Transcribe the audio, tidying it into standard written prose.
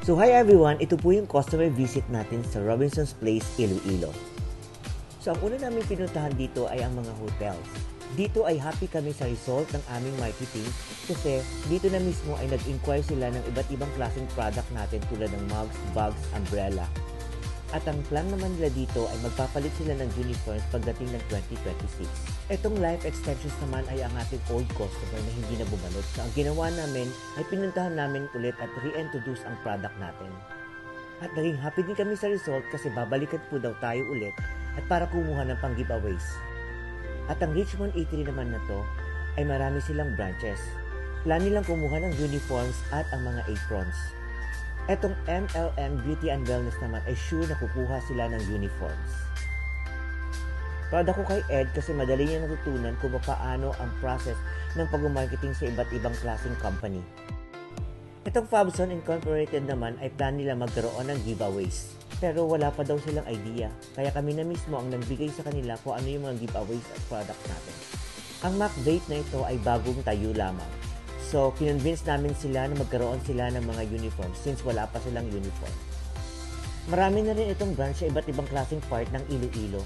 So hi everyone, ito po yung customer visit natin sa Robinson's Place, Iloilo. So ang una namin pinuntahan dito ay ang mga hotels. Dito ay happy kami sa result ng aming marketing kasi dito na mismo ay nag-inquire sila ng iba't ibang klaseng product natin tulad ng mugs, bags, umbrella. At ang plan naman nila dito ay magpapalit sila ng uniforms pagdating ng 2026. Itong life extensions naman ay ang ating old customer na hindi na bumalik. So ang ginawa namin ay pinuntahan namin ulit at reintroduce ang product natin. At naging happy din kami sa result kasi babalikan po daw tayo ulit at para kumuha ng pang giveaways. At ang Richmond Eatery naman na to ay marami silang branches. Plan nilang kumuha ng uniforms at ang mga aprons. Etong MLM Beauty and Wellness naman ay sure na kukuha sila ng uniforms. Proud ako kay Ed kasi madali niya natutunan kung paano ang process ng pag-marketing sa iba't ibang klaseng company. Itong Fabson Incorporated naman ay plan nila magkaroon ng giveaways. Pero wala pa daw silang idea, kaya kami na mismo ang nagbigay sa kanila kung ano yung mga giveaways at products natin. Ang Mac Vape na ito ay bagong tayo lamang. So, kinonvince namin sila na magkaroon sila ng mga uniforms since wala pa silang uniform. Marami na rin itong branch sa iba't ibang klaseng part ng Iloilo.